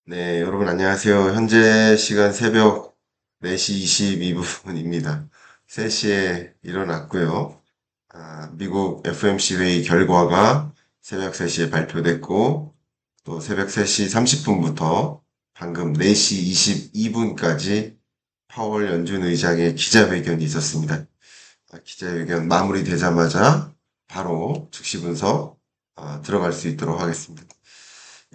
네, 여러분 안녕하세요. 현재 시간 새벽 4시 22분입니다. 3시에 일어났고요. 미국 FOMC 회의 결과가 새벽 3시에 발표됐고, 또 새벽 3시 30분부터 방금 4시 22분까지 파월 연준 의장의 기자회견이 있었습니다. 기자회견 마무리되자마자 바로 즉시 분석 들어갈 수 있도록 하겠습니다.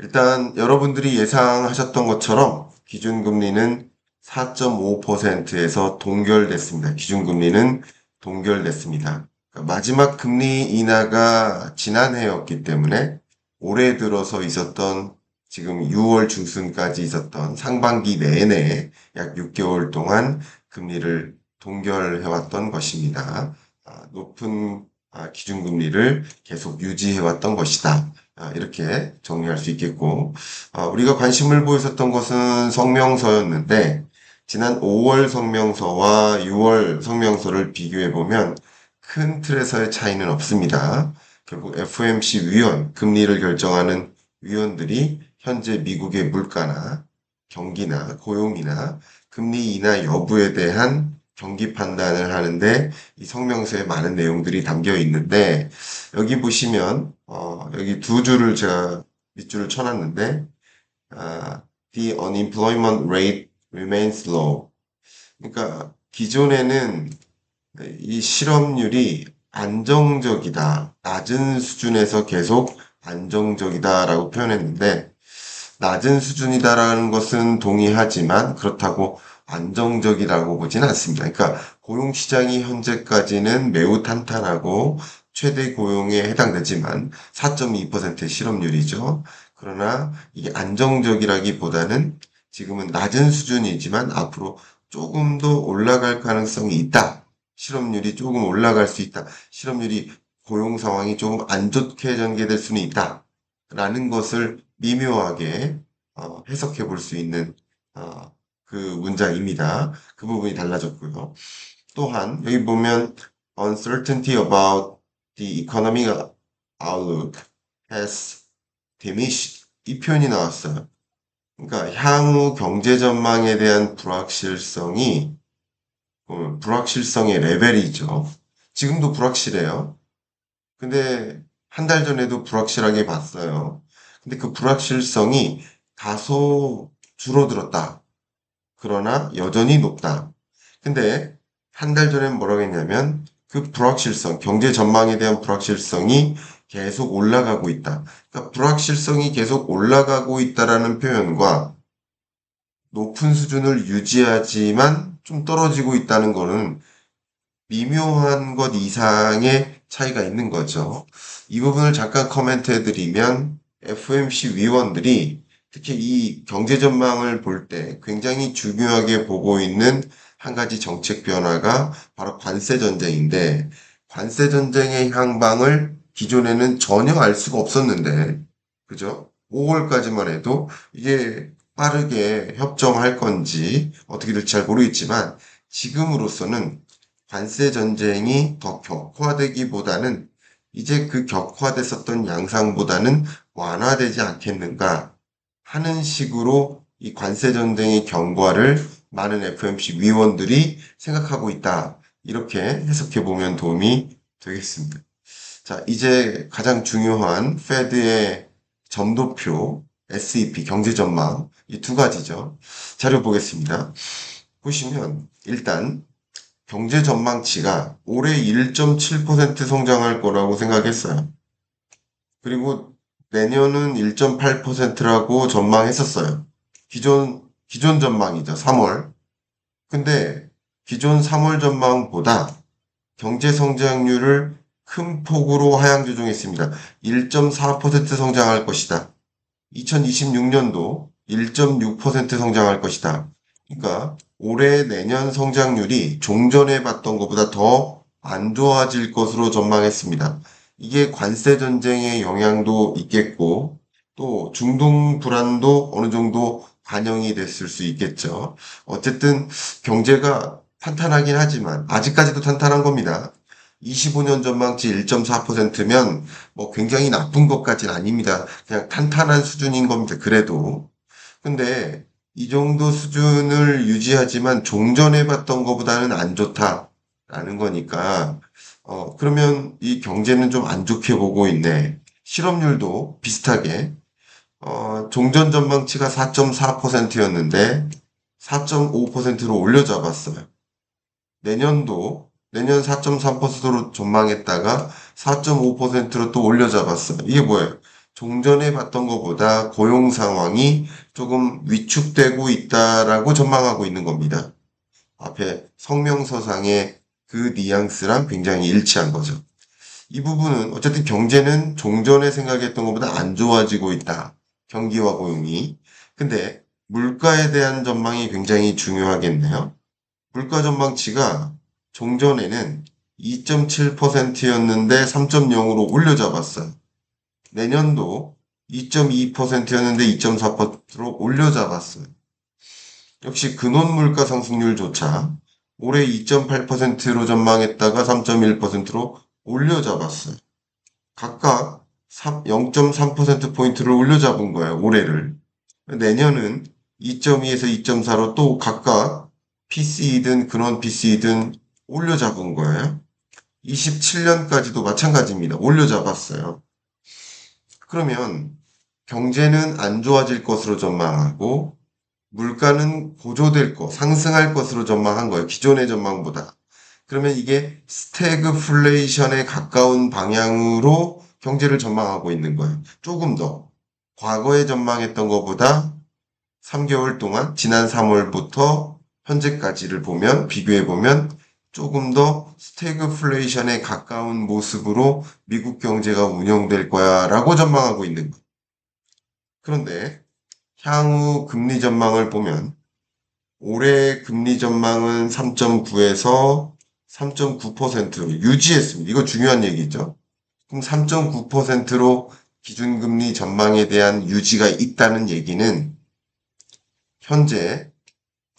일단 여러분들이 예상하셨던 것처럼 기준금리는 4.5%에서 동결됐습니다. 기준금리는 동결됐습니다. 그러니까 마지막 금리 인하가 지난해였기 때문에 올해 들어서 있었던 지금 6월 중순까지 있었던 상반기 내내 약 6개월 동안 금리를 동결해왔던 것입니다. 높은 기준금리를 계속 유지해왔던 것이다. 이렇게 정리할 수 있겠고, 우리가 관심을 보였었던 것은 성명서였는데, 지난 5월 성명서와 6월 성명서를 비교해보면 큰 틀에서의 차이는 없습니다. 결국 FOMC 위원, 금리를 결정하는 위원들이 현재 미국의 물가나 경기나 고용이나 금리 인하 여부에 대한 경기 판단을 하는데 이 성명서에 많은 내용들이 담겨 있는데 여기 보시면 여기 두 줄을 제가 밑줄을 쳐놨는데 The unemployment rate remains low. 그러니까 기존에는 이 실업률이 안정적이다, 낮은 수준에서 계속 안정적이다라고 표현했는데 낮은 수준이다라는 것은 동의하지만 그렇다고 안정적이라고 보진 않습니다. 그러니까 고용시장이 현재까지는 매우 탄탄하고 최대 고용에 해당되지만 4.2%의 실업률이죠. 그러나 이게 안정적이라기보다는 지금은 낮은 수준이지만 앞으로 조금 더 올라갈 가능성이 있다. 실업률이 조금 올라갈 수 있다. 실업률이 고용 상황이 조금 안 좋게 전개될 수는 있다. 라는 것을 미묘하게 해석해 볼 수 있는 그 문장입니다. 그 부분이 달라졌고요. 또한 여기 보면 uncertainty about the economic outlook has diminished 이 표현이 나왔어요. 그러니까 향후 경제 전망에 대한 불확실성의 레벨이죠. 지금도 불확실해요. 근데 한 달 전에도 불확실하게 봤어요. 근데 그 불확실성이 다소 줄어들었다. 그러나 여전히 높다. 근데 한 달 전엔 뭐라고 했냐면 그 불확실성, 경제 전망에 대한 불확실성이 계속 올라가고 있다. 그러니까 불확실성이 계속 올라가고 있다라는 표현과 높은 수준을 유지하지만 좀 떨어지고 있다는 거는 미묘한 것 이상의 차이가 있는 거죠. 이 부분을 잠깐 코멘트 해드리면 FOMC 위원들이 특히 이 경제 전망을 볼 때 굉장히 중요하게 보고 있는 한 가지 정책 변화가 바로 관세 전쟁인데 관세 전쟁의 향방을 기존에는 전혀 알 수가 없었는데 그죠? 5월까지만 해도 이게 빠르게 협정할 건지 어떻게 될지 잘 모르겠지만 지금으로서는 관세 전쟁이 더 격화되기보다는 이제 그 격화됐었던 양상보다는 완화되지 않겠는가 하는 식으로 이 관세 전쟁의 경과를 많은 FOMC 위원들이 생각하고 있다. 이렇게 해석해 보면 도움이 되겠습니다. 자, 이제 가장 중요한 페드의 점도표, SEP, 경제 전망 이 두 가지죠. 자료 보겠습니다. 보시면 일단 경제 전망치가 올해 1.7% 성장할 거라고 생각했어요. 그리고 내년은 1.8%라고 전망했었어요. 기존 전망이죠. 3월. 근데 기존 3월 전망보다 경제 성장률을 큰 폭으로 하향 조정했습니다. 1.4% 성장할 것이다. 2026년도 1.6% 성장할 것이다. 그러니까 올해 내년 성장률이 종전에 봤던 것보다 더 안 좋아질 것으로 전망했습니다. 이게 관세 전쟁의 영향도 있겠고 또 중동 불안도 어느 정도 반영이 됐을 수 있겠죠. 어쨌든 경제가 탄탄하긴 하지만 아직까지도 탄탄한 겁니다. 25년 전망치 1.4%면 뭐 굉장히 나쁜 것까지는 아닙니다. 그냥 탄탄한 수준인 겁니다. 그래도 근데 이 정도 수준을 유지하지만 종전에 봤던 것보다는 안 좋다라는 거니까, 그러면 이 경제는 좀 안 좋게 보고 있네. 실업률도 비슷하게, 종전 전망치가 4.4%였는데 4.5%로 올려잡았어요. 내년 4.3%로 전망했다가 4.5%로 또 올려잡았어요. 이게 뭐예요? 종전에 봤던 것보다 고용 상황이 조금 위축되고 있다라고 전망하고 있는 겁니다. 앞에 성명서상의 그 뉘앙스랑 굉장히 일치한 거죠. 이 부분은 어쨌든 경제는 종전에 생각했던 것보다 안 좋아지고 있다. 경기와 고용이. 근데 물가에 대한 전망이 굉장히 중요하겠네요. 물가 전망치가 종전에는 2.7%였는데 3.0으로 올려잡았어요. 내년도 2.2%였는데 2.4%로 올려잡았어요. 역시 근원 물가 상승률조차 올해 2.8%로 전망했다가 3.1%로 올려잡았어요. 각각 0.3%포인트를 올려잡은 거예요, 올해를. 내년은 2.2에서 2.4로 또 각각 PC이든 근원 PC이든 올려잡은 거예요. 27년까지도 마찬가지입니다. 올려잡았어요. 그러면 경제는 안 좋아질 것으로 전망하고 물가는 고조될 상승할 것으로 전망한 거예요. 기존의 전망보다. 그러면 이게 스태그플레이션에 가까운 방향으로 경제를 전망하고 있는 거예요. 조금 더 과거에 전망했던 것보다 3개월 동안 지난 3월부터 현재까지를 비교해 보면 조금 더 스태그플레이션에 가까운 모습으로 미국 경제가 운영될 거야라고 전망하고 있는 거예요. 그런데 향후 금리 전망을 보면 올해 금리 전망은 3.9에서 3.9%로 유지했습니다. 이거 중요한 얘기죠. 그럼 3.9%로 기준금리 전망에 대한 유지가 있다는 얘기는 현재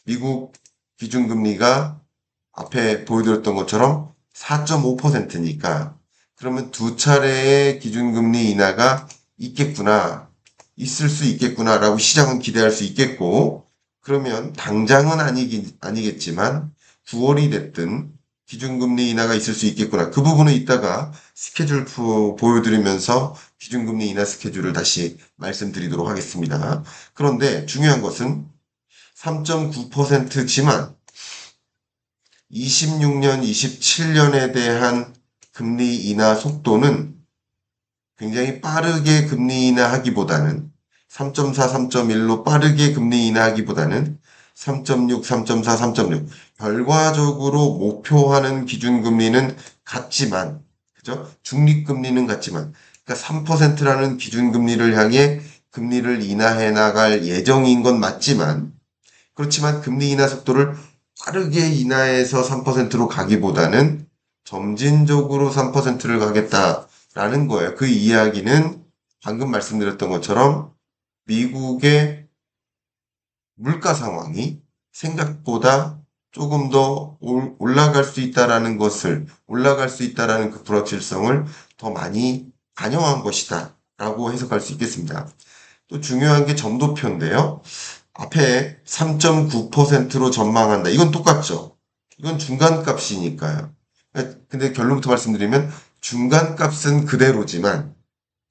미국 기준금리가 앞에 보여드렸던 것처럼 4.5%니까 그러면 두 차례의 기준금리 인하가 있을 수 있겠구나라고 시장은 기대할 수 있겠고, 그러면 당장은 아니겠지만 9월이 됐든 기준금리 인하가 있을 수 있겠구나. 그 부분은 이따가 스케줄 보여드리면서 기준금리 인하 스케줄을 다시 말씀드리도록 하겠습니다. 그런데 중요한 것은 3.9%지만 26년, 27년에 대한 금리 인하 속도는 굉장히 빠르게 금리 인하하기보다는 3.4, 3.1로 빠르게 금리 인하하기보다는 3.6, 3.4, 3.6 결과적으로 목표하는 기준금리는 같지만 그죠? 중립금리는 같지만 그러니까 3%라는 기준금리를 향해 금리를 인하해 나갈 예정인 건 맞지만 그렇지만 금리 인하 속도를 빠르게 인하해서 3%로 가기보다는 점진적으로 3%를 가겠다라는 거예요. 그 이야기는 방금 말씀드렸던 것처럼 미국의 물가 상황이 생각보다 조금 더 올라갈 수 있다라는 그 불확실성을 더 많이 반영한 것이다 라고 해석할 수 있겠습니다. 또 중요한 게 점도표인데요. 앞에 3.9%로 전망한다. 이건 똑같죠. 이건 중간값이니까요. 근데 결론부터 말씀드리면 중간값은 그대로지만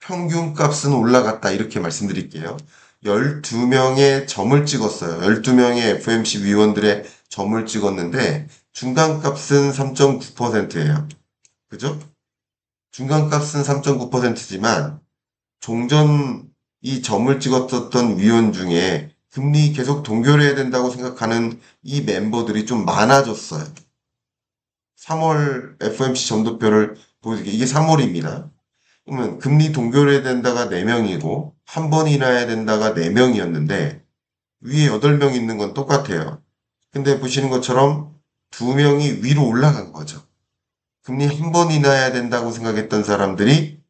평균값은 올라갔다. 이렇게 말씀드릴게요. 12명의 점을 찍었어요. 12명의 FOMC 위원들의 점을 찍었는데 중간값은 3.9%예요. 그죠? 중간값은 3.9%지만 종전 이 점을 찍었었던 위원 중에 금리 계속 동결해야 된다고 생각하는 이 멤버들이 좀 많아졌어요. 3월 FOMC 점도표를 보여드릴게요. 이게 3월입니다. 그러면 금리 동결해야 된다가 4명이고 한 번 인하해야 된다가 4명이었는데 위에 8명 있는 건 똑같아요. 근데 보시는 것처럼 2명이 위로 올라간 거죠. 금리 한 번 인하해야 된다고 생각했던 사람들이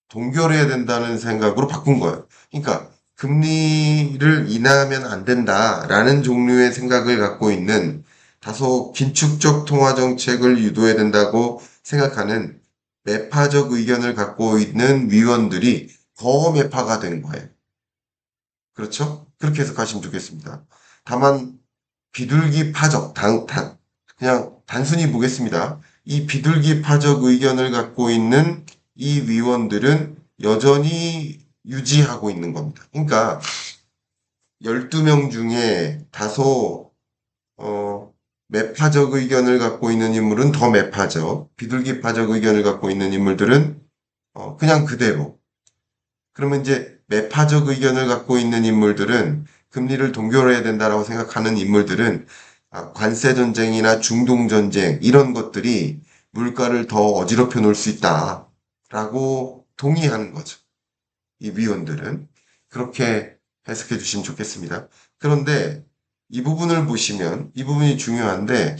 동결해야 된다는 생각으로 바꾼 거예요. 그러니까 금리를 인하하면 안 된다라는 종류의 생각을 갖고 있는 다소 긴축적 통화 정책을 유도해야 된다고 생각하는 매파적 의견을 갖고 있는 위원들이 더 매파가 된 거예요. 그렇죠? 그렇게 해석하시면 좋겠습니다. 다만 비둘기 파적, 그냥 단순히 보겠습니다. 이 비둘기 파적 의견을 갖고 있는 이 위원들은 여전히 유지하고 있는 겁니다. 그러니까 12명 중에 다소 매파적 의견을 갖고 있는 인물은 더 매파적, 비둘기 파적 의견을 갖고 있는 인물들은 그냥 그대로. 그러면 이제 매파적 의견을 갖고 있는 인물들은 금리를 동결해야 된다라고 생각하는 인물들은 관세 전쟁이나 중동 전쟁 이런 것들이 물가를 더 어지럽혀 놓을 수 있다라고 동의하는 거죠. 이 위원들은 그렇게 해석해 주시면 좋겠습니다. 그런데 이 부분을 보시면 이 부분이 중요한데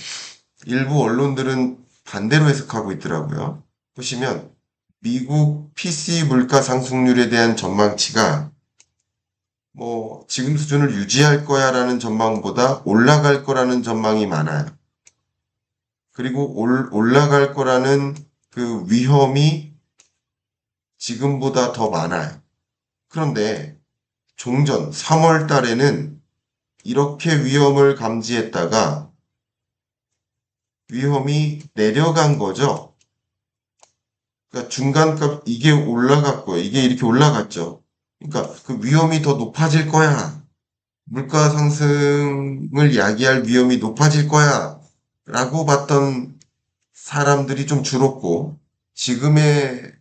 일부 언론들은 반대로 해석하고 있더라고요. 보시면 미국 PC 물가 상승률에 대한 전망치가 뭐 지금 수준을 유지할 거야라는 전망보다 올라갈 거라는 전망이 많아요. 그리고 올라갈 거라는 그 위험이 지금보다 더 많아요. 그런데 종전 3월 달에는 이렇게 위험을 감지했다가 위험이 내려간 거죠. 그러니까 중간값 이게 올라갔고요. 이게 이렇게 올라갔죠. 그러니까 그 위험이 더 높아질 거야. 물가 상승을 야기할 위험이 높아질 거야. 라고 봤던 사람들이 좀 줄었고, 지금의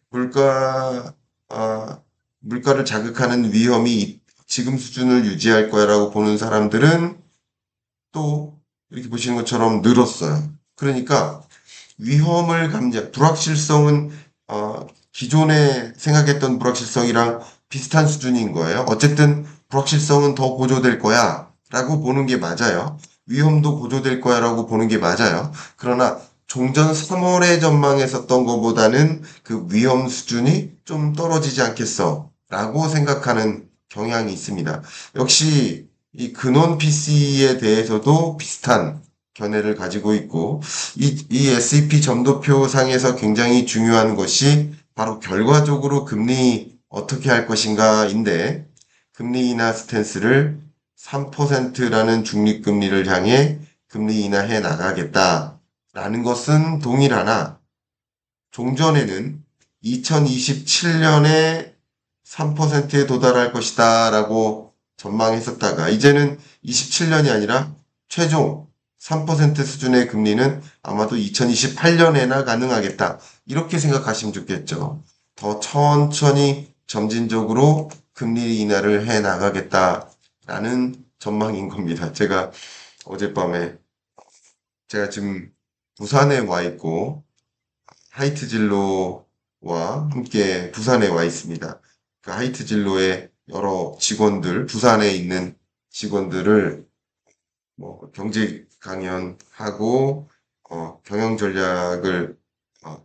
물가를 자극하는 위험이 지금 수준을 유지할 거야라고 보는 사람들은 또 이렇게 보시는 것처럼 늘었어요. 그러니까 위험을 불확실성은 기존에 생각했던 불확실성이랑 비슷한 수준인 거예요. 어쨌든 불확실성은 더 고조될 거야 라고 보는 게 맞아요. 위험도 고조될 거야 라고 보는 게 맞아요. 그러나 종전 3월에 전망했었던 것보다는 그 위험 수준이 좀 떨어지지 않겠어 라고 생각하는 경향이 있습니다. 역시 이 근원 PC에 대해서도 비슷한 견해를 가지고 있고 이 S&P 점도표 상에서 굉장히 중요한 것이 바로 결과적으로 금리 어떻게 할 것인가인데 금리 인하 스탠스를 3%라는 중립금리를 향해 금리 인하해 나가겠다라는 것은 동일하나 종전에는 2027년에 3%에 도달할 것이다 라고 전망했었다가 이제는 27년이 아니라 최종 3% 수준의 금리는 아마도 2028년에나 가능하겠다. 이렇게 생각하시면 좋겠죠. 더 천천히 점진적으로 금리 인하를 해 나가겠다라는 전망인 겁니다. 어젯밤에 제가 지금 부산에 와 있고 하이트 진로와 함께 부산에 와 있습니다. 그 하이트 진로의 여러 직원들, 부산에 있는 직원들을 뭐 경제 강연하고 경영 전략을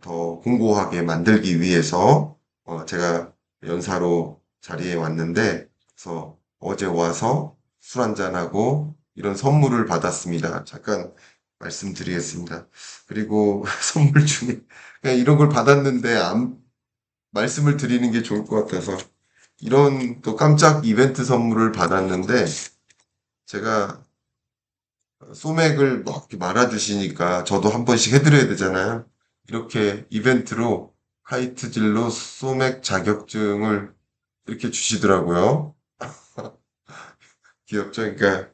더 공고하게 만들기 위해서 제가 연사로 자리에 왔는데 그래서 어제 와서 술 한잔하고 이런 선물을 받았습니다. 잠깐 말씀드리겠습니다. 그리고 선물 중에 그냥 이런 걸 받았는데 말씀을 드리는 게 좋을 것 같아서 이런 또 깜짝 이벤트 선물을 받았는데 제가 소맥을 막 이렇게 말아주시니까 저도 한 번씩 해드려야 되잖아요. 이렇게 이벤트로 하이트진로 소맥 자격증을 이렇게 주시더라고요. 귀엽죠? 그러니까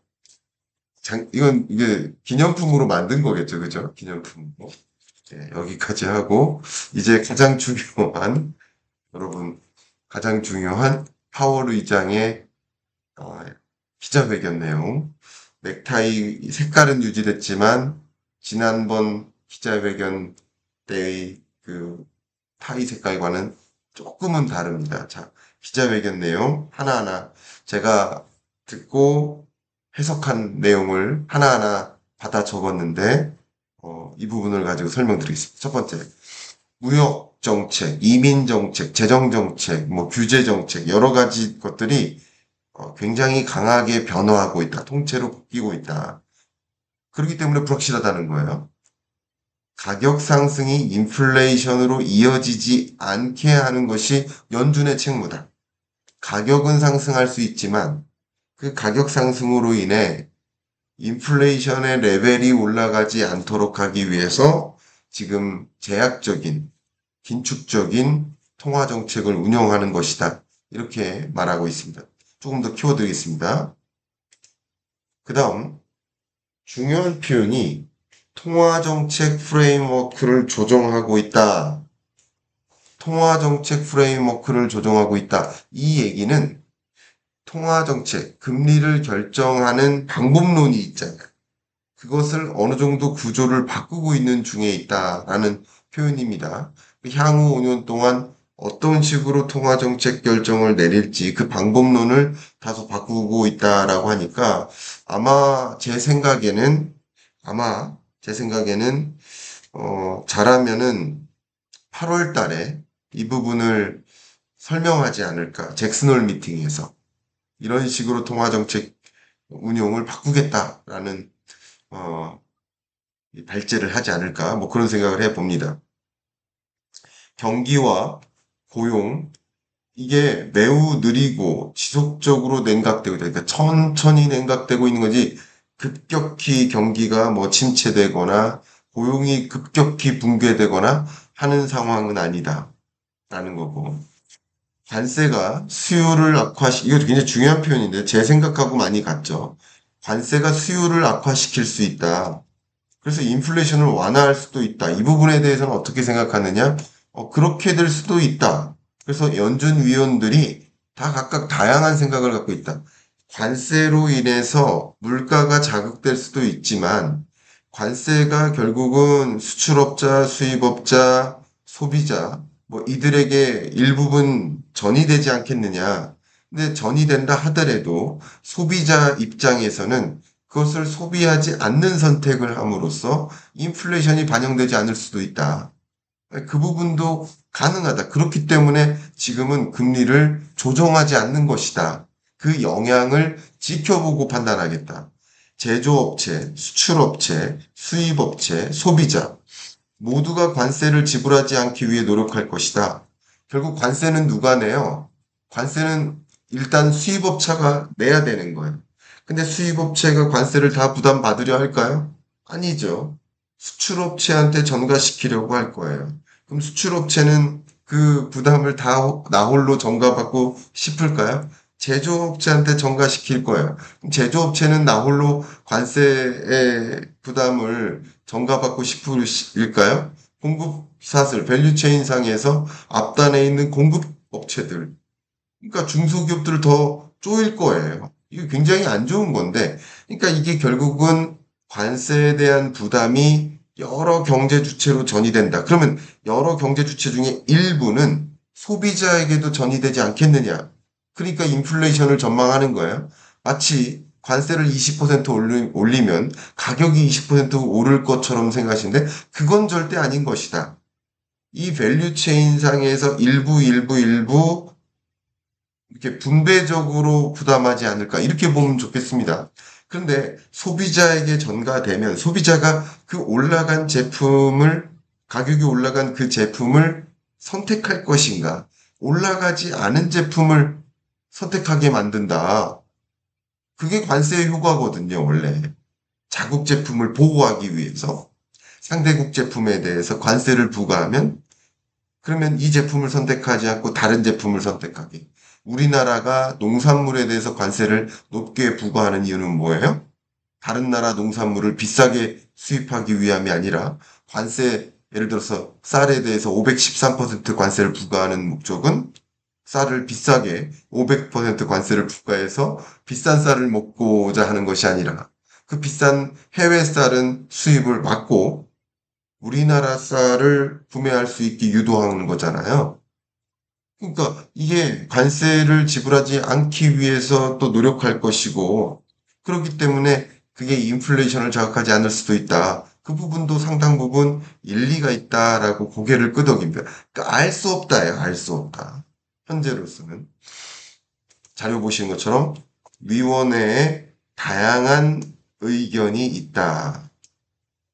이게 기념품으로 만든 거겠죠, 그죠? 기념품으로. 네, 여기까지 하고 이제 여러분 가장 중요한 파월 의장의 어, 기자회견 내용. 넥타이 색깔은 유지됐지만 지난번 기자회견 때의 그 타이 색깔과는 조금은 다릅니다. 자, 기자회견 내용 하나하나 제가 듣고 해석한 내용을 하나하나 받아 적었는데 이 부분을 가지고 설명드리겠습니다. 첫 번째, 무역 정책, 이민 정책, 재정 정책, 뭐 규제 정책 여러 가지 것들이 굉장히 강하게 변화하고 있다. 통째로 바뀌고 있다. 그렇기 때문에 불확실하다는 거예요. 가격 상승이 인플레이션으로 이어지지 않게 하는 것이 연준의 책무다. 가격은 상승할 수 있지만 그 가격 상승으로 인해 인플레이션의 레벨이 올라가지 않도록 하기 위해서 지금 제약적인, 긴축적인 통화 정책을 운영하는 것이다. 이렇게 말하고 있습니다. 조금 더 키워드리겠습니다. 그 다음 중요한 표현이 통화정책 프레임워크를 조정하고 있다. 통화정책 프레임워크를 조정하고 있다. 이 얘기는 통화정책, 금리를 결정하는 방법론이 있잖아요. 그것을 어느 정도 구조를 바꾸고 있는 중에 있다라는 표현입니다. 향후 5년 동안 어떤 식으로 통화정책 결정을 내릴지 그 방법론을 다소 바꾸고 있다라고 하니까 아마 제 생각에는 잘하면은 8월 달에 이 부분을 설명하지 않을까. 잭슨홀 미팅에서 이런 식으로 통화정책 운용을 바꾸겠다라는 발제를 하지 않을까. 뭐 그런 생각을 해봅니다. 경기와 고용, 이게 매우 느리고 지속적으로 냉각되고, 그러니까 천천히 냉각되고 있는 거지, 급격히 경기가 뭐 침체되거나, 고용이 급격히 붕괴되거나 하는 상황은 아니다. 라는 거고. 관세가 수요를 이거 굉장히 중요한 표현인데, 제 생각하고 많이 같죠. 관세가 수요를 악화시킬 수 있다. 그래서 인플레이션을 완화할 수도 있다. 이 부분에 대해서는 어떻게 생각하느냐? 그렇게 될 수도 있다. 그래서 연준 위원들이 다 각각 다양한 생각을 갖고 있다. 관세로 인해서 물가가 자극될 수도 있지만 관세가 결국은 수출업자, 수입업자, 소비자 뭐 이들에게 일부분 전이되지 않겠느냐. 근데 전이된다 하더라도 소비자 입장에서는 그것을 소비하지 않는 선택을 함으로써 인플레이션이 반영되지 않을 수도 있다. 그 부분도 가능하다. 그렇기 때문에 지금은 금리를 조정하지 않는 것이다. 그 영향을 지켜보고 판단하겠다. 제조업체, 수출업체, 수입업체, 소비자 모두가 관세를 지불하지 않기 위해 노력할 것이다. 결국 관세는 누가 내요? 관세는 일단 수입업체가 내야 되는 거예요. 근데 수입업체가 관세를 다 부담받으려 할까요? 아니죠. 수출업체한테 전가시키려고 할 거예요. 그럼 수출업체는 그 부담을 다 나홀로 전가받고 싶을까요? 제조업체한테 전가시킬 거예요. 그럼 제조업체는 나홀로 관세의 부담을 전가받고 싶을까요? 공급사슬, 밸류체인 상에서 앞단에 있는 공급업체들, 그러니까 중소기업들을 더 쪼일 거예요. 이게 굉장히 안 좋은 건데, 그러니까 이게 결국은 관세에 대한 부담이 여러 경제 주체로 전이된다. 그러면 여러 경제 주체 중에 일부는 소비자에게도 전이되지 않겠느냐. 그러니까 인플레이션을 전망하는 거예요. 마치 관세를 20% 올리면 가격이 20% 오를 것처럼 생각하시는데 그건 절대 아닌 것이다. 이 밸류체인 상에서 일부 이렇게 분배적으로 부담하지 않을까 이렇게 보면 좋겠습니다. 그런데 소비자에게 전가되면 소비자가 그 올라간 제품을 가격이 올라간 그 제품을 선택할 것인가 올라가지 않은 제품을 선택하게 만든다. 그게 관세의 효과거든요, 원래. 자국 제품을 보호하기 위해서 상대국 제품에 대해서 관세를 부과하면 그러면 이 제품을 선택하지 않고 다른 제품을 선택하게. 우리나라가 농산물에 대해서 관세를 높게 부과하는 이유는 뭐예요? 다른 나라 농산물을 비싸게 수입하기 위함이 아니라 예를 들어서 쌀에 대해서 513% 관세를 부과하는 목적은 쌀을 비싸게 500% 관세를 부과해서 비싼 쌀을 먹고자 하는 것이 아니라 그 비싼 해외 쌀은 수입을 막고 우리나라 쌀을 구매할 수 있게 유도하는 거잖아요. 그러니까 이게 관세를 지불하지 않기 위해서 또 노력할 것이고 그렇기 때문에 그게 인플레이션을 자극하지 않을 수도 있다. 그 부분도 상당 부분 일리가 있다라고 고개를 끄덕입니다. 그러니까 알 수 없다예요. 알 수 없다. 현재로서는. 자료 보시는 것처럼 위원회에 다양한 의견이 있다.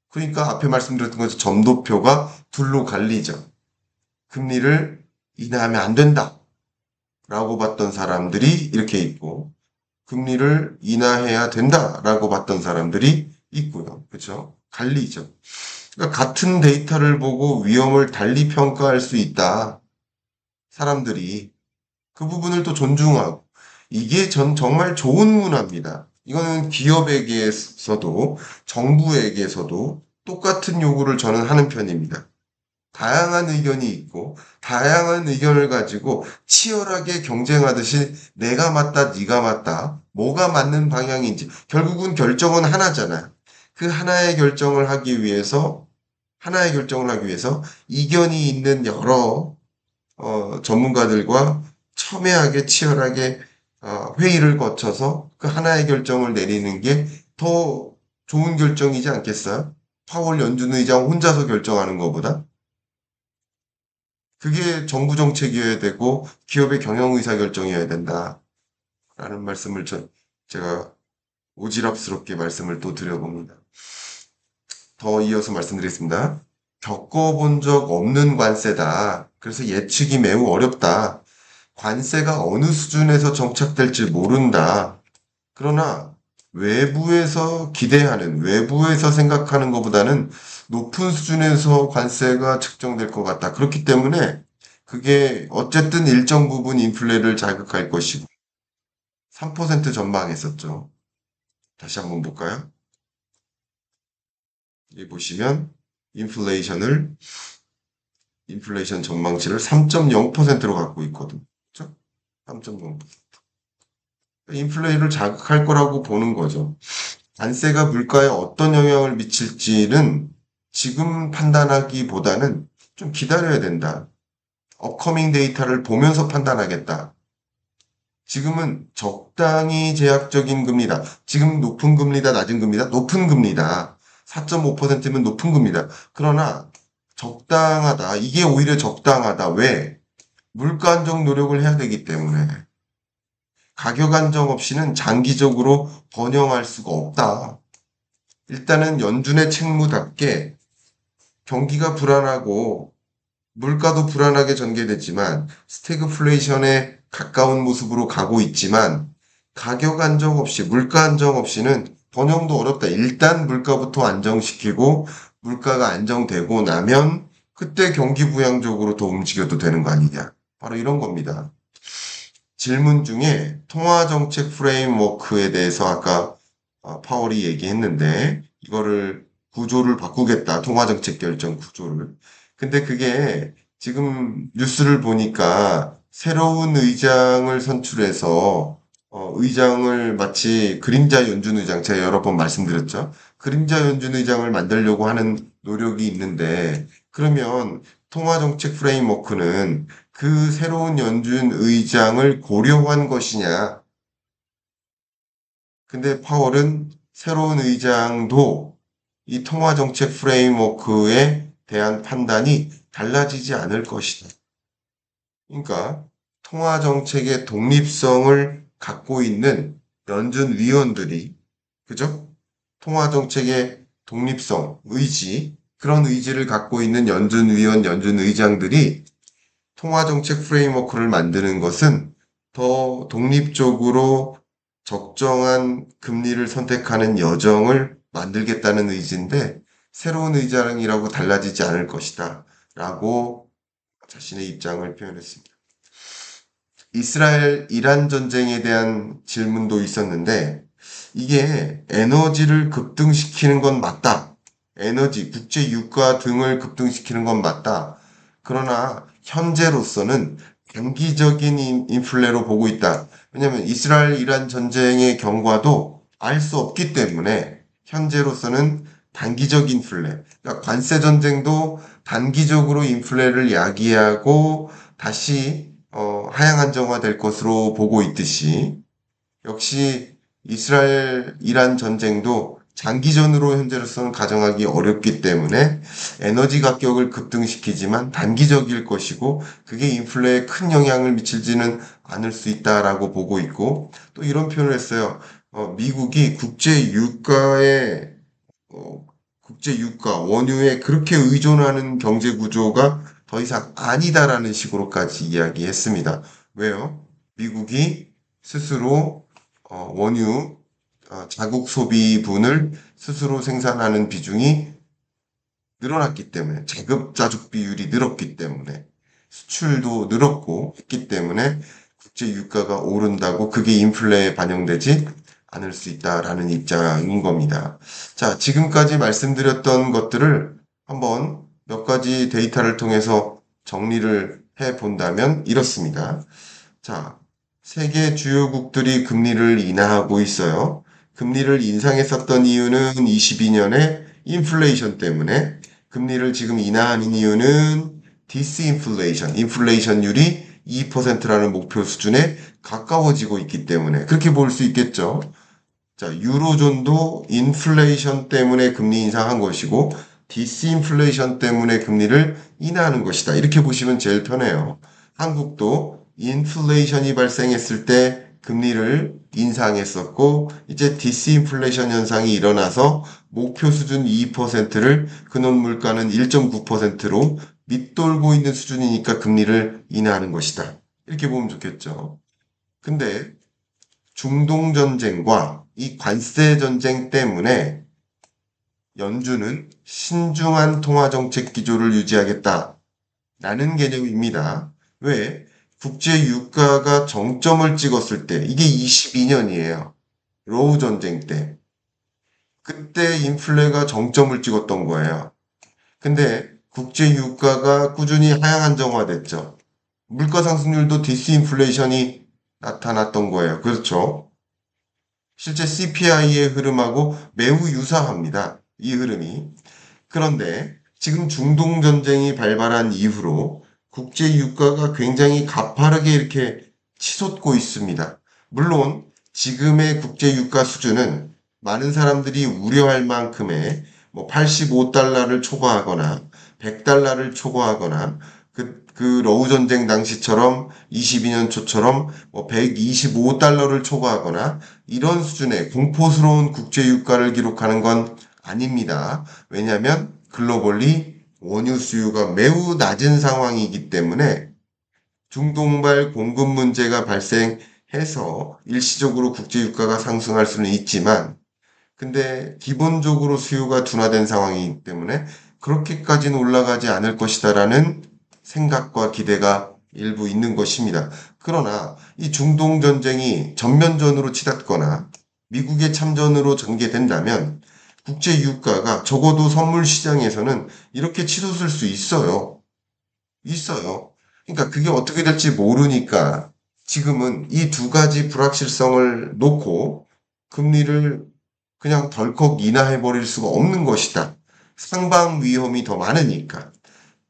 그러니까 앞에 말씀드렸던 것처럼 점도표가 둘로 갈리죠. 금리를 인하하면 안 된다. 라고 봤던 사람들이 이렇게 있고 금리를 인하해야 된다라고 봤던 사람들이 있고요. 그렇죠? 갈리죠. 그러니까 같은 데이터를 보고 위험을 달리 평가할 수 있다. 사람들이 그 부분을 또 존중하고 이게 전 정말 좋은 문화입니다. 이거는 기업에게서도 정부에게서도 똑같은 요구를 저는 하는 편입니다. 다양한 의견이 있고 다양한 의견을 가지고 치열하게 경쟁하듯이 내가 맞다, 네가 맞다, 뭐가 맞는 방향인지 결국은 결정은 하나잖아요. 그 하나의 결정을 하기 위해서 이견이 있는 여러 전문가들과 첨예하게 치열하게 회의를 거쳐서 그 하나의 결정을 내리는 게 더 좋은 결정이지 않겠어요? 파월 연준 의장 혼자서 결정하는 것보다. 그게 정부 정책이어야 되고 기업의 경영 의사 결정이어야 된다라는 말씀을 제가 오지랖스럽게 말씀을 또 드려봅니다. 더 이어서 말씀드리겠습니다. 겪어본 적 없는 관세다. 그래서 예측이 매우 어렵다. 관세가 어느 수준에서 정착될지 모른다. 그러나 외부에서 기대하는, 외부에서 생각하는 것보다는 높은 수준에서 관세가 측정될 것 같다. 그렇기 때문에 그게 어쨌든 일정 부분 인플레를 자극할 것이고 3% 전망했었죠. 다시 한번 볼까요? 여기 보시면 인플레이션 전망치를 3.0%로 갖고 있거든요. 그렇죠? 3.0%. 인플레이를 자극할 거라고 보는 거죠. 관세가 물가에 어떤 영향을 미칠지는 지금 판단하기보다는 좀 기다려야 된다. 업커밍 데이터를 보면서 판단하겠다. 지금은 적당히 제약적인 금리다. 지금 높은 금리다, 낮은 금리다, 높은 금리다. 4.5%면 높은 금리다. 그러나 적당하다. 이게 오히려 적당하다. 왜? 물가 안정 노력을 해야 되기 때문에. 가격 안정 없이는 장기적으로 번영할 수가 없다. 일단은 연준의 책무답게 경기가 불안하고 물가도 불안하게 전개됐지만 스태그플레이션에 가까운 모습으로 가고 있지만 가격 안정 없이 물가 안정 없이는 번영도 어렵다. 일단 물가부터 안정시키고 물가가 안정되고 나면 그때 경기 부양적으로 더 움직여도 되는 거 아니냐. 바로 이런 겁니다. 질문 중에 통화정책 프레임워크에 대해서 아까 파월이 얘기했는데 이거를 구조를 바꾸겠다. 통화정책 결정 구조를. 근데 그게 지금 뉴스를 보니까 새로운 의장을 선출해서 의장을 마치 그림자 연준 의장 제가 여러 번 말씀드렸죠. 그림자 연준 의장을 만들려고 하는 노력이 있는데 그러면 통화정책 프레임워크는 그 새로운 연준 의장을 고려한 것이냐. 근데 파월은 새로운 의장도 이 통화정책 프레임워크에 대한 판단이 달라지지 않을 것이다. 그러니까 통화정책의 독립성을 갖고 있는 연준 위원들이, 그죠? 통화정책의 독립성, 의지, 그런 의지를 갖고 있는 연준 위원, 연준 의장들이 통화정책 프레임워크를 만드는 것은 더 독립적으로 적정한 금리를 선택하는 여정을 만들겠다는 의지인데 새로운 의장이라고 달라지지 않을 것이다 라고 자신의 입장을 표현했습니다. 이스라엘 이란 전쟁에 대한 질문도 있었는데 이게 에너지를 급등시키는 건 맞다. 에너지, 국제 유가 등을 급등시키는 건 맞다. 그러나 현재로서는 단기적인 인플레로 보고 있다. 왜냐하면 이스라엘 이란 전쟁의 경과도 알 수 없기 때문에 현재로서는 단기적 인플레, 그러니까 관세 전쟁도 단기적으로 인플레를 야기하고 다시 하향 안정화될 것으로 보고 있듯이 역시 이스라엘 이란 전쟁도 장기전으로 현재로서는 가정하기 어렵기 때문에 에너지 가격을 급등시키지만 단기적일 것이고 그게 인플레에 큰 영향을 미치지는 않을 수 있다라고 보고 있고 또 이런 표현을 했어요. 미국이 국제 유가, 원유에 그렇게 의존하는 경제 구조가 더 이상 아니다라는 식으로까지 이야기했습니다. 왜요? 미국이 스스로 원유, 자국 소비분을 스스로 생산하는 비중이 늘어났기 때문에, 자급자족 비율이 늘었기 때문에, 수출도 늘었고 했기 때문에 국제 유가가 오른다고 그게 인플레에 반영되지 않을 수 있다라는 입장인 겁니다. 자, 지금까지 말씀드렸던 것들을 한번 몇 가지 데이터를 통해서 정리를 해 본다면 이렇습니다. 자, 세계 주요국들이 금리를 인하하고 있어요. 금리를 인상했었던 이유는 22년에 인플레이션 때문에, 금리를 지금 인하하는 이유는 디스인플레이션, 인플레이션율이 2%라는 목표 수준에 가까워지고 있기 때문에 그렇게 볼 수 있겠죠. 자, 유로존도 인플레이션 때문에 금리 인상한 것이고 디스인플레이션 때문에 금리를 인하하는 것이다. 이렇게 보시면 제일 편해요. 한국도 인플레이션이 발생했을 때 금리를 인상했었고 이제 디스인플레이션 현상이 일어나서 목표 수준 2%를 근원 물가는 1.9%로 밑돌고 있는 수준이니까 금리를 인하하는 것이다. 이렇게 보면 좋겠죠. 근데 중동 전쟁과 이 관세 전쟁 때문에 연준은 신중한 통화 정책 기조를 유지하겠다라는 개념입니다. 왜? 국제 유가가 정점을 찍었을 때, 이게 22년이에요. 로우 전쟁 때. 그때 인플레가 정점을 찍었던 거예요. 근데 국제 유가가 꾸준히 하향 안정화됐죠. 물가 상승률도 디스인플레이션이 나타났던 거예요. 그렇죠? 실제 CPI의 흐름하고 매우 유사합니다. 이 흐름이. 그런데 지금 중동 전쟁이 발발한 이후로 국제 유가가 굉장히 가파르게 이렇게 치솟고 있습니다. 물론 지금의 국제 유가 수준은 많은 사람들이 우려할 만큼의 뭐 85달러를 초과하거나 100달러를 초과하거나 그 러우 전쟁 당시처럼 22년 초처럼 뭐 125달러를 초과하거나 이런 수준의 공포스러운 국제 유가를 기록하는 건 아닙니다. 왜냐하면 글로벌리 원유 수요가 매우 낮은 상황이기 때문에 중동발 공급 문제가 발생해서 일시적으로 국제 유가가 상승할 수는 있지만 근데 기본적으로 수요가 둔화된 상황이기 때문에 그렇게까지는 올라가지 않을 것이다라는 생각과 기대가 일부 있는 것입니다. 그러나 이 중동 전쟁이 전면전으로 치닫거나 미국의 참전으로 전개된다면 국제 유가가 적어도 선물 시장에서는 이렇게 치솟을 수 있어요. 있어요. 그러니까 그게 어떻게 될지 모르니까 지금은 이 두 가지 불확실성을 놓고 금리를 그냥 덜컥 인하해 버릴 수가 없는 것이다. 상방 위험이 더 많으니까.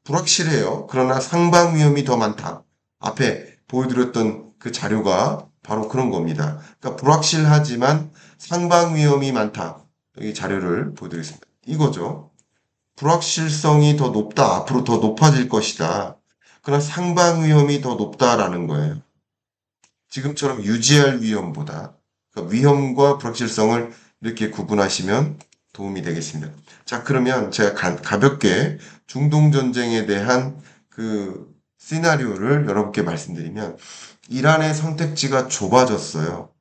불확실해요. 그러나 상방 위험이 더 많다. 앞에 보여드렸던 그 자료가 바로 그런 겁니다. 그러니까 불확실하지만 상방 위험이 많다. 여기 자료를 보여드리겠습니다. 이거죠. 불확실성이 더 높다. 앞으로 더 높아질 것이다. 그러나 상방 위험이 더 높다라는 거예요. 지금처럼 유지할 위험보다. 그러니까 위험과 불확실성을 이렇게 구분하시면 도움이 되겠습니다. 자, 그러면 제가 가볍게 중동 전쟁에 대한 그 시나리오를 여러분께 말씀드리면 이란의 선택지가 좁아졌어요.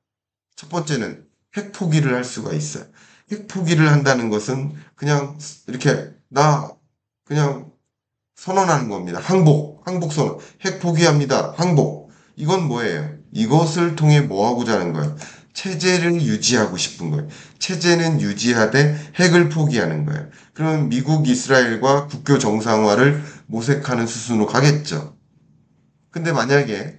첫 번째는 핵 포기를 할 수가 있어요. 핵 포기를 한다는 것은 그냥 이렇게 그냥 선언하는 겁니다. 항복 선언. 핵 포기합니다. 항복. 이건 뭐예요? 이것을 통해 뭐 하고자 하는 거예요? 체제를 유지하고 싶은 거예요. 체제는 유지하되 핵을 포기하는 거예요. 그러면 미국, 이스라엘과 국교 정상화를 모색하는 수순으로 가겠죠. 근데 만약에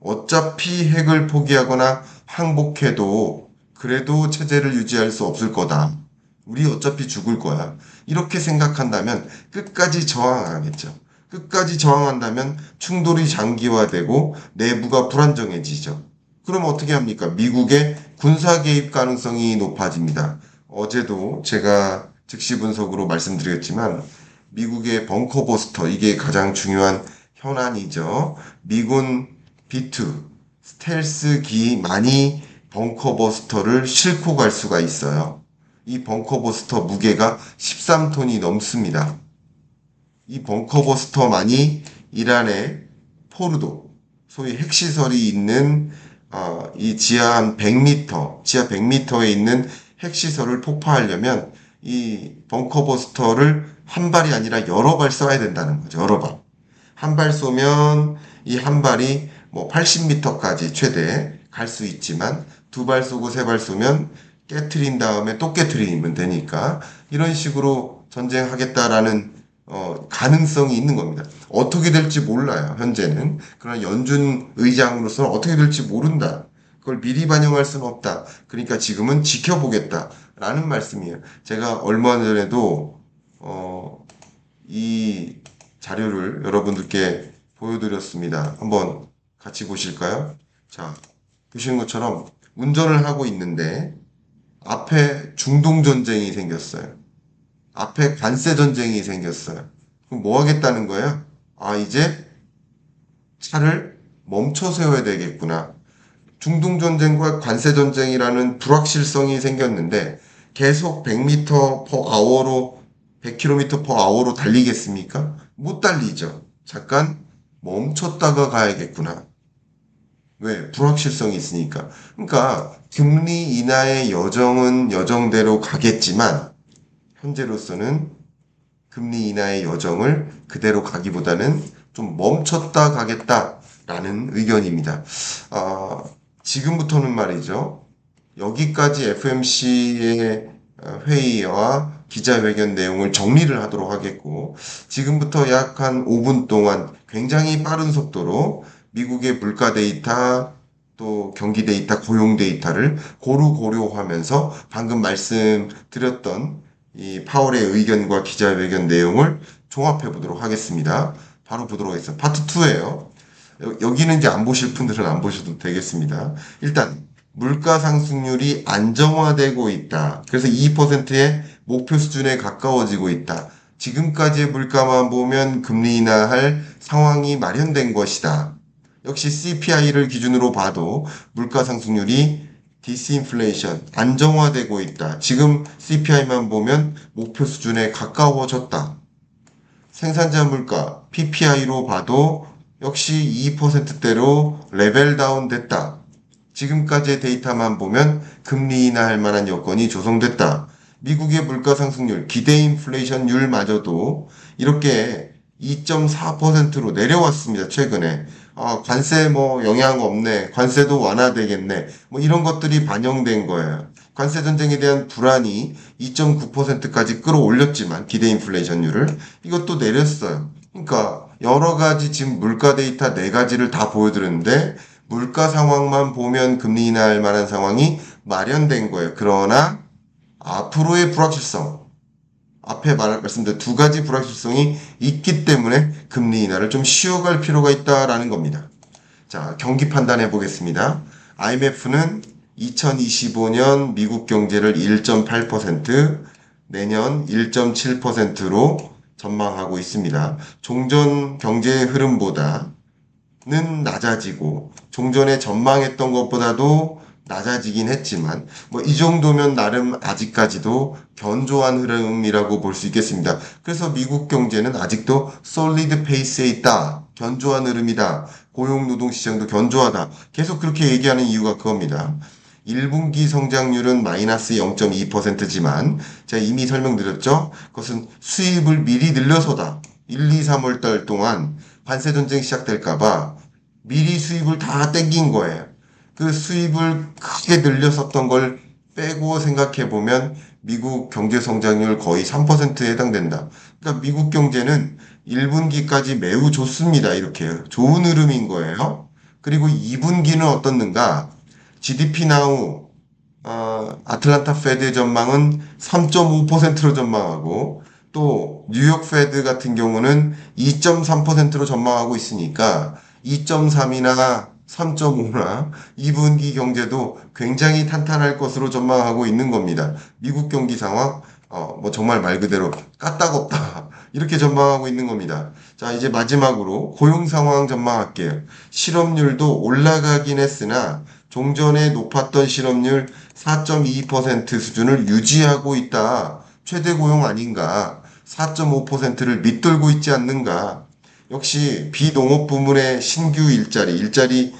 어차피 핵을 포기하거나 항복해도 그래도 체제를 유지할 수 없을 거다. 우리 어차피 죽을 거야. 이렇게 생각한다면 끝까지 저항하겠죠. 끝까지 저항한다면 충돌이 장기화되고 내부가 불안정해지죠. 그럼 어떻게 합니까? 미국의 군사 개입 가능성이 높아집니다. 어제도 제가 즉시 분석으로 말씀드렸지만 미국의 벙커버스터 이게 가장 중요한 현안이죠. 미군 B2 스텔스기만이 벙커버스터를 싣고 갈 수가 있어요. 이 벙커버스터 무게가 13톤이 넘습니다. 이 벙커버스터만이 이란의 포르도, 소위 핵시설이 있는 이 지하 한 100m, 지하 100m에 있는 핵시설을 폭파하려면 이 벙커버스터를 한 발이 아니라 여러 발 쏴야 된다는 거죠. 여러 발. 한 발 쏘면 이 한 발이 뭐 80m까지 최대 갈 수 있지만 두 발 쏘고 세 발 쏘면 깨트린 다음에 또 깨트리면 되니까 이런 식으로 전쟁하겠다라는 가능성이 있는 겁니다. 어떻게 될지 몰라요, 현재는. 그러나 연준 의장으로서는 어떻게 될지 모른다. 그걸 미리 반영할 수는 없다. 그러니까 지금은 지켜보겠다라는 말씀이에요. 제가 얼마 전에도 이 자료를 여러분들께 보여드렸습니다. 한번 같이 보실까요? 자, 보시는 것처럼 운전을 하고 있는데 앞에 중동 전쟁이 생겼어요. 앞에 관세 전쟁이 생겼어요. 그럼 뭐 하겠다는 거예요? 이제 차를 멈춰 세워야 되겠구나. 중동 전쟁과 관세 전쟁이라는 불확실성이 생겼는데 계속 100m per hour로 100km per hour로 달리겠습니까? 못 달리죠. 잠깐 멈췄다가 가야겠구나. 왜? 불확실성이 있으니까. 그러니까 금리 인하의 여정은 여정대로 가겠지만 현재로서는 금리 인하의 여정을 그대로 가기보다는 좀 멈췄다 가겠다라는 의견입니다. 지금부터는 말이죠. 여기까지 FMC의 회의와 기자회견 내용을 정리를 하도록 하겠고, 지금부터 약 한 5분 동안 굉장히 빠른 속도로 미국의 물가 데이터, 또 경기 데이터, 고용 데이터를 고루고려하면서 방금 말씀드렸던 이 파월의 의견과 기자회견 내용을 종합해 보도록 하겠습니다. 바로 보도록 하겠습니다. 파트 2예요. 여기는 이제 안 보실 분들은 안 보셔도 되겠습니다. 일단 물가 상승률이 안정화되고 있다. 그래서 2%의 목표 수준에 가까워지고 있다. 지금까지의 물가만 보면 금리 인하할 상황이 마련된 것이다. 역시 CPI를 기준으로 봐도 물가 상승률이 디스인플레이션, 안정화되고 있다. 지금 CPI만 보면 목표 수준에 가까워졌다. 생산자 물가, PPI로 봐도 역시 2%대로 레벨 다운 됐다. 지금까지의 데이터만 보면 금리 인하할 만한 여건이 조성됐다. 미국의 물가 상승률, 기대 인플레이션율마저도 이렇게 2.4%로 내려왔습니다. 최근에. 관세 영향 없네. 관세도 완화되겠네. 이런 것들이 반영된 거예요. 관세 전쟁에 대한 불안이 2.9%까지 끌어올렸지만 기대 인플레이션율을 이것도 내렸어요. 그러니까 여러 가지 지금 물가 데이터 4가지를 다 보여드렸는데 물가 상황만 보면 금리 인하할 만한 상황이 마련된 거예요. 그러나 앞으로의 불확실성, 앞에 말씀드린 2가지 불확실성이 있기 때문에 금리 인하를 좀 쉬어갈 필요가 있다라는 겁니다. 자, 경기 판단해 보겠습니다. IMF는 2025년 미국 경제를 1.8%, 내년 1.7%로 전망하고 있습니다. 종전 경제의 흐름보다는 낮아지고 종전에 전망했던 것보다도 낮아지긴 했지만 이 정도면 나름 아직까지도 견조한 흐름이라고 볼 수 있겠습니다. 그래서 미국 경제는 아직도 솔리드 페이스에 있다. 견조한 흐름이다. 고용 노동 시장도 견조하다. 계속 그렇게 얘기하는 이유가 그겁니다. 1분기 성장률은 마이너스 0.2%지만 제가 이미 설명드렸죠. 그것은 수입을 미리 늘려서다. 1, 2, 3월 달 동안 관세 전쟁 시작될까봐 미리 수입을 다 땡긴 거예요. 그 수입을 크게 늘렸었던 걸 빼고 생각해보면 미국 경제 성장률 거의 3%에 해당된다. 그러니까 미국 경제는 1분기까지 매우 좋습니다. 이렇게 좋은 흐름인 거예요. 그리고 2분기는 어떻는가? GDP 나우 아틀란타 페드의 전망은 3.5%로 전망하고 또 뉴욕 페드 같은 경우는 2.3%로 전망하고 있으니까 2.3이나 3.5나 2분기 경제도 굉장히 탄탄할 것으로 전망하고 있는 겁니다. 미국 경기 상황 정말 말 그대로 까딱없다 이렇게 전망하고 있는 겁니다. 자, 이제 마지막으로 고용 상황 전망할게요. 실업률도 올라가긴 했으나 종전에 높았던 실업률 4.2% 수준을 유지하고 있다. 최대 고용 아닌가? 4.5%를 밑돌고 있지 않는가? 역시 비농업 부문의 신규 일자리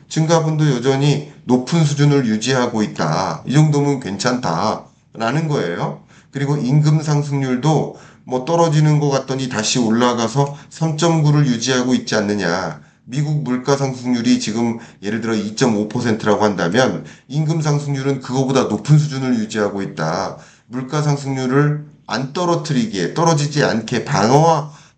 증가분도 여전히 높은 수준을 유지하고 있다. 이 정도면 괜찮다라는 거예요. 그리고 임금 상승률도 뭐 떨어지는 것 같더니 다시 올라가서 3.9를 유지하고 있지 않느냐. 미국 물가 상승률이 지금 예를 들어 2.5%라고 한다면 임금 상승률은 그거보다 높은 수준을 유지하고 있다. 물가 상승률을 안 떨어뜨리게, 떨어지지 않게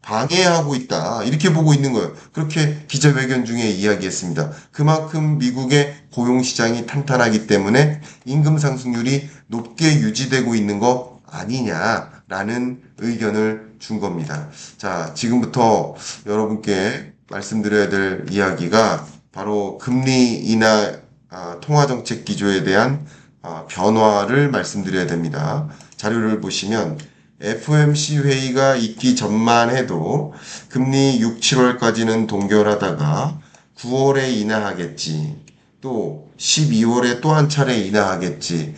방해하고 있다. 이렇게 보고 있는 거예요. 그렇게 기자회견 중에 이야기했습니다. 그만큼 미국의 고용시장이 탄탄하기 때문에 임금 상승률이 높게 유지되고 있는 거 아니냐라는 의견을 준 겁니다. 자, 지금부터 여러분께 말씀드려야 될 이야기가 바로 금리 인하 통화정책 기조에 대한 변화를 말씀드려야 됩니다. 자료를 보시면 FOMC 회의가 있기 전만 해도 금리 6, 7월까지는 동결하다가 9월에 인하하겠지. 또 12월에 또 한 차례 인하하겠지.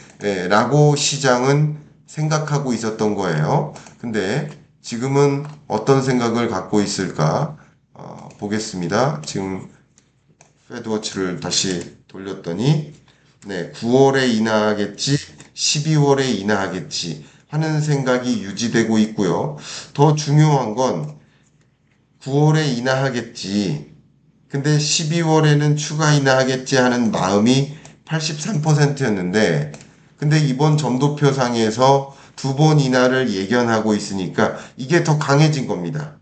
라고 시장은 생각하고 있었던 거예요. 근데 지금은 어떤 생각을 갖고 있을까? 보겠습니다. 지금 패드워치를 다시 돌렸더니 9월에 인하하겠지, 12월에 인하하겠지 하는 생각이 유지되고 있고요. 더 중요한 건 9월에 인하하겠지. 근데 12월에는 추가 인하하겠지 하는 마음이 83%였는데 근데 이번 점도표상에서 2번 인하를 예견하고 있으니까 이게 더 강해진 겁니다.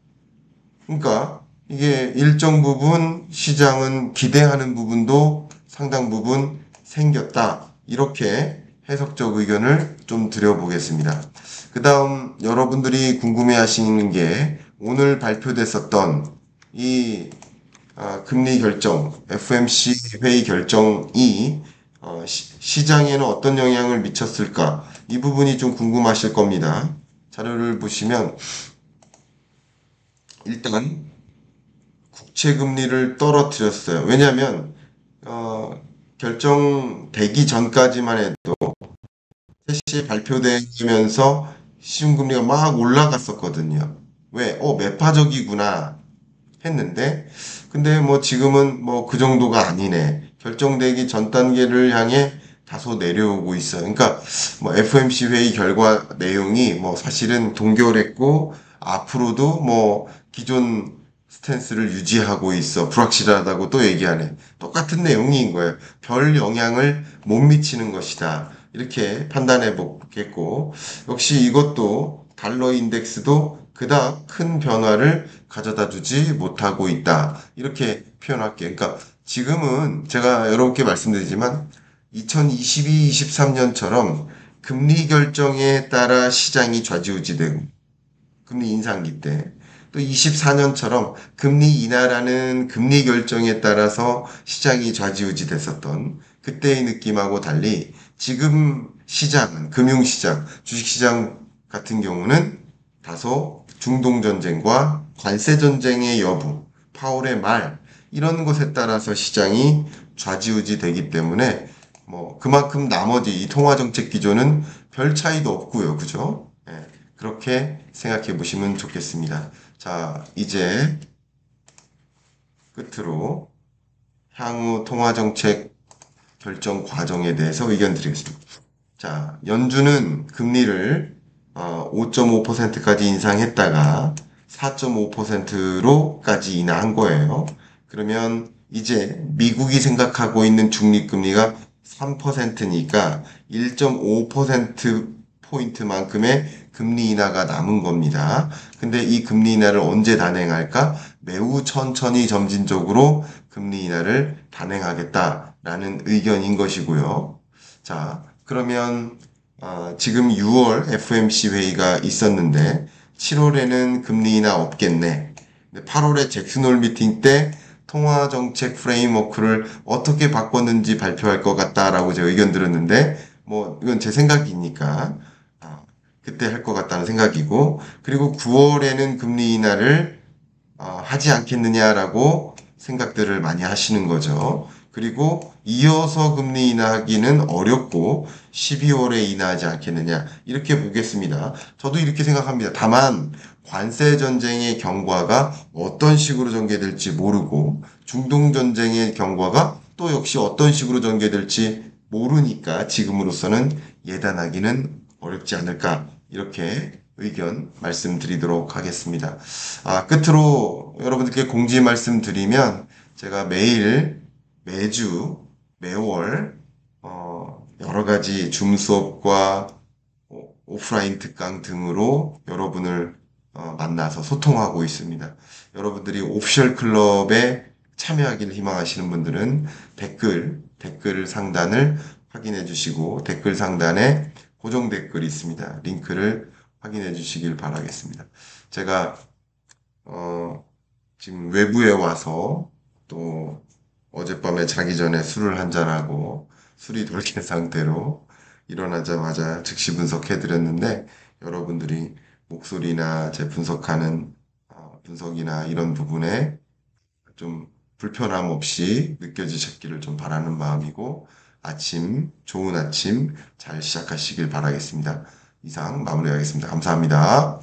그러니까 이게 일정 부분 시장은 기대하는 부분도 상당 부분 생겼다. 이렇게 해석적 의견을 좀 드려보겠습니다. 그 다음 여러분들이 궁금해 하시는 게 오늘 발표됐었던 이 금리 결정, FOMC 회의 결정이 시장에는 어떤 영향을 미쳤을까? 이 부분이 좀 궁금하실 겁니다. 자료를 보시면 일단 국채금리를 떨어뜨렸어요. 왜냐하면 결정되기 전까지만 해도 셋이 발표되면서 시중금리가 막 올라갔었거든요. 왜? 매파적이구나 했는데 근데 뭐 지금은 뭐 그 정도가 아니네. 결정되기 전 단계를 향해 다소 내려오고 있어요. 그러니까 뭐 FOMC 회의 결과 내용이 뭐 사실은 동결했고 앞으로도 뭐 기존 스탠스를 유지하고 있어. 불확실하다고 또 얘기하네. 똑같은 내용인 거예요. 별 영향을 못 미치는 것이다. 이렇게 판단해 보겠고 역시 이것도 달러 인덱스도 그닥 큰 변화를 가져다 주지 못하고 있다. 이렇게 표현할게요. 그러니까 지금은 제가 여러분께 말씀드리지만 2022, 23년처럼 금리 결정에 따라 시장이 좌지우지되고 금리 인상기 때 또 24년처럼 금리 인하라는 금리 결정에 따라서 시장이 좌지우지 됐었던 그때의 느낌하고 달리 지금 시장은 금융시장, 주식시장 같은 경우는 다소 중동전쟁과 관세전쟁의 여부, 파월의 말 이런 것에 따라서 시장이 좌지우지 되기 때문에 뭐 그만큼 나머지 이 통화정책 기조는 별 차이도 없고요. 그죠? 그렇게 생각해 보시면 좋겠습니다. 자, 이제 끝으로 향후 통화정책 결정 과정에 대해서 의견 드리겠습니다. 자, 연준은 금리를 5.5%까지 인상했다가 4.5%로까지 인하한 거예요. 그러면 이제 미국이 생각하고 있는 중립금리가 3%니까 1.5%포인트만큼의 금리 인하가 남은 겁니다. 근데 이 금리 인하를 언제 단행할까? 매우 천천히 점진적으로 금리 인하를 단행하겠다라는 의견인 것이고요. 자, 그러면 지금 6월 FOMC 회의가 있었는데 7월에는 금리 인하 없겠네. 8월에 잭슨홀 미팅 때 통화정책 프레임워크를 어떻게 바꿨는지 발표할 것 같다라고 제가 의견 들었는데 뭐 이건 제 생각이니까 그때 할 것 같다는 생각이고 그리고 9월에는 금리 인하를 하지 않겠느냐라고 생각들을 많이 하시는 거죠. 그리고 이어서 금리 인하하기는 어렵고 12월에 인하하지 않겠느냐 이렇게 보겠습니다. 저도 이렇게 생각합니다. 다만 관세 전쟁의 경과가 어떤 식으로 전개될지 모르고 중동 전쟁의 경과가 또 역시 어떤 식으로 전개될지 모르니까 지금으로서는 예단하기는 어렵지 않을까 이렇게 의견 말씀드리도록 하겠습니다. 끝으로 여러분들께 공지 말씀드리면 제가 매주, 매월 여러 가지 줌 수업과 오프라인 특강 등으로 여러분을 만나서 소통하고 있습니다. 여러분들이 오피셜 클럽에 참여하기를 희망하시는 분들은 댓글 상단을 확인해 주시고 댓글 상단에 고정 댓글이 있습니다. 링크를 확인해 주시길 바라겠습니다. 제가 지금 외부에 와서 또 어젯밤에 자기 전에 술을 한잔하고 술이 덜 깬 상태로 일어나자마자 즉시 분석해 드렸는데 여러분들이 목소리나 제 분석하는 분석이나 이런 부분에 좀 불편함 없이 느껴지셨기를 좀 바라는 마음이고 좋은 아침 잘 시작하시길 바라겠습니다. 이상 마무리하겠습니다. 감사합니다.